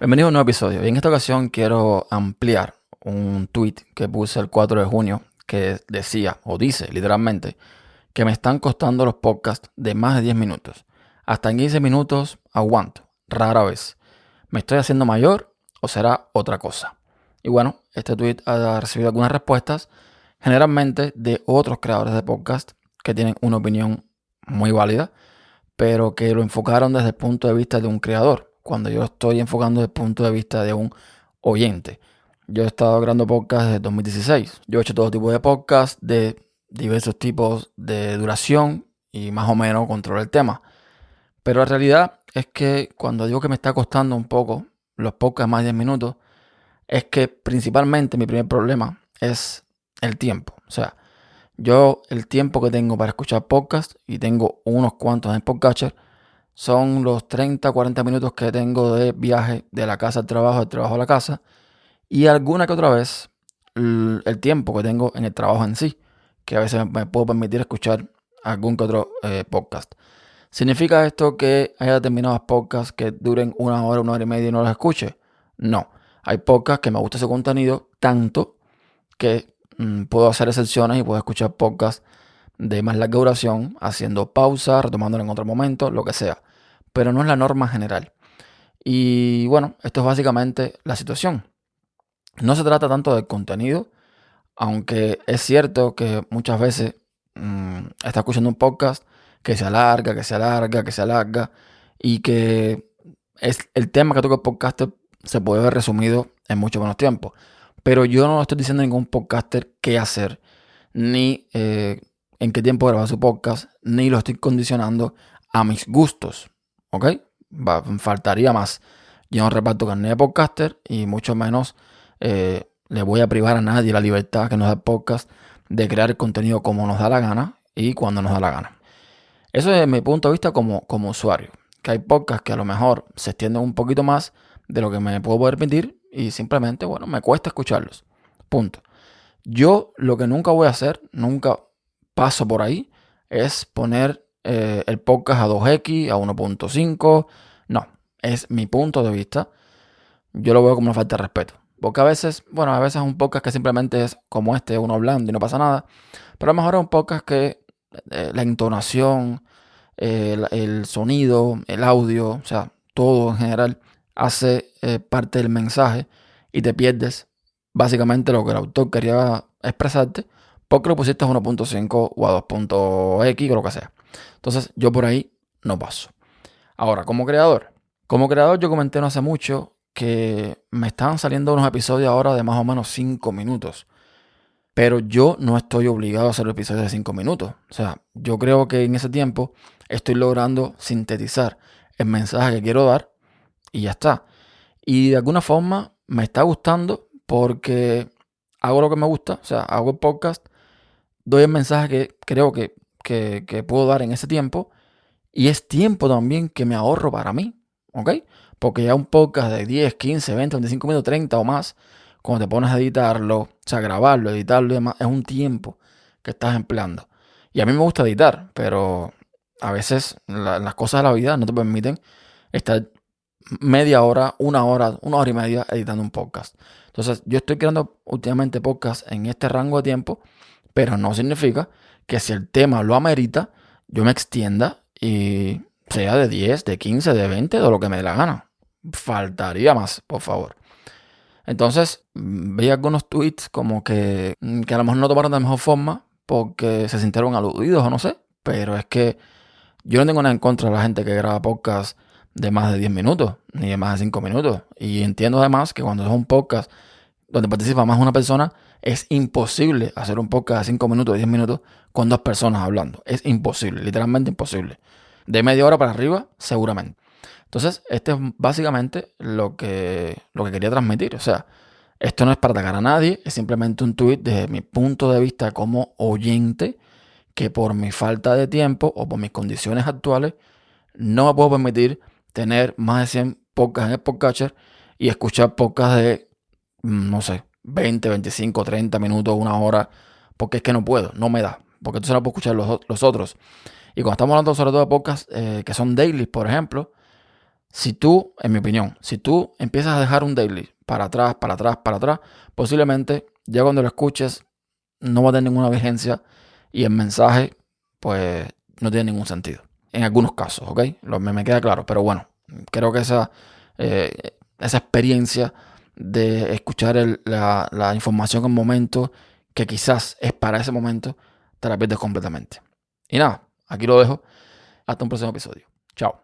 Bienvenido a un nuevo episodio. Y en esta ocasión quiero ampliar un tweet que puse el 4 de junio que decía, o dice literalmente, que me están costando los podcasts de más de 10 minutos. Hasta en 15 minutos aguanto, rara vez. ¿Me estoy haciendo mayor o será otra cosa? Y bueno, este tweet ha recibido algunas respuestas, generalmente de otros creadores de podcast que tienen una opinión muy válida, pero que lo enfocaron desde el punto de vista de un creador, cuando yo estoy enfocando desde el punto de vista de un oyente. Yo he estado grabando podcast desde 2016. Yo he hecho todo tipo de podcast de diversos tipos de duración y más o menos controlo el tema. Pero la realidad es que cuando digo que me está costando un poco los podcasts más de 10 minutos, es que principalmente mi primer problema es el tiempo. O sea, yo el tiempo que tengo para escuchar podcast, y tengo unos cuantos en Podcatcher, son los 30, 40 minutos que tengo de viaje de la casa al trabajo, del trabajo a la casa, y alguna que otra vez el tiempo que tengo en el trabajo en sí, que a veces me puedo permitir escuchar algún que otro podcast. ¿Significa esto que haya determinados podcasts que duren una hora y media y no los escuche? No. Hay podcasts que me gusta su contenido tanto que puedo hacer excepciones y puedo escuchar podcasts de más larga duración, haciendo pausa, retomándolo en otro momento, lo que sea. Pero no es la norma general. Y bueno, esto es básicamente la situación. No se trata tanto del contenido, aunque es cierto que muchas veces está escuchando un podcast que se alarga, que se alarga, que se alarga, y que es el tema que toca el podcaster se puede ver resumido en mucho menos tiempo. Pero yo no estoy diciendo a ningún podcaster qué hacer, ni en qué tiempo grabar su podcast, ni lo estoy condicionando a mis gustos. ¿Ok? Faltaría más. Yo no reparto carnet de podcaster y mucho menos le voy a privar a nadie la libertad que nos da el podcast de crear el contenido como nos da la gana y cuando nos da la gana. Eso es mi punto de vista como usuario. Que hay podcasts que a lo mejor se extienden un poquito más de lo que me puedo permitir y simplemente, bueno, me cuesta escucharlos. Punto. Yo lo que nunca voy a hacer, nunca paso por ahí, es poner el podcast a 2x, a 1.5. No, es mi punto de vista. Yo lo veo como una falta de respeto. Porque a veces, bueno, a veces es un podcast que simplemente es como este, uno hablando y no pasa nada. Pero a lo mejor es un podcast que la entonación, el sonido, el audio, o sea, todo en general hace parte del mensaje y te pierdes básicamente lo que el autor quería expresarte porque lo pusiste a 1.5 o a 2.x o lo que sea. Entonces yo por ahí no paso. Ahora, como creador yo comenté no hace mucho que me estaban saliendo unos episodios ahora de más o menos 5 minutos. Pero yo no estoy obligado a hacer episodios de 5 minutos. O sea, yo creo que en ese tiempo estoy logrando sintetizar el mensaje que quiero dar y ya está. Y de alguna forma me está gustando porque hago lo que me gusta, o sea, hago el podcast, doy el mensaje que creo que puedo dar en ese tiempo y es tiempo también que me ahorro para mí, ¿ok? Porque ya un podcast de 10, 15, 20, 25 minutos, 30 o más, cuando te pones a editarlo, o sea, grabarlo, editarlo y demás, es un tiempo que estás empleando. Y a mí me gusta editar, pero a veces las cosas de la vida no te permiten estar media hora, una hora y media editando un podcast. Entonces, yo estoy creando últimamente podcasts en este rango de tiempo, pero no significa que si el tema lo amerita, yo me extienda y sea de 10, de 15, de 20, de lo que me dé la gana. Faltaría más, por favor. Entonces, vi algunos tweets como que a lo mejor no tomaron de la mejor forma porque se sintieron aludidos o no sé, pero es que yo no tengo nada en contra de la gente que graba podcast de más de 10 minutos, ni de más de 5 minutos. Y entiendo además que cuando es un podcast donde participa más de una persona, es imposible hacer un podcast de 5 minutos, 10 minutos con dos personas hablando. Es imposible, literalmente imposible. De media hora para arriba, seguramente. Entonces, este es básicamente lo que quería transmitir. O sea, esto no es para atacar a nadie, es simplemente un tweet desde mi punto de vista como oyente, que por mi falta de tiempo o por mis condiciones actuales no me puedo permitir tener más de 100 podcasts en el podcatcher y escuchar podcasts de, no sé, 20, 25, 30 minutos, una hora, porque es que no puedo, no me da, porque entonces no puedo escuchar los otros. Y cuando estamos hablando sobre todo de podcasts que son daily, por ejemplo, Si tú, en mi opinión, si tú empiezas a dejar un daily para atrás, para atrás, para atrás, posiblemente ya cuando lo escuches no va a tener ninguna vigencia y el mensaje pues no tiene ningún sentido. En algunos casos, ¿ok? Me queda claro, pero bueno, creo que esa experiencia de escuchar la información en el momento que quizás es para ese momento, te la pierdes completamente. Y nada, aquí lo dejo. Hasta un próximo episodio. Chao.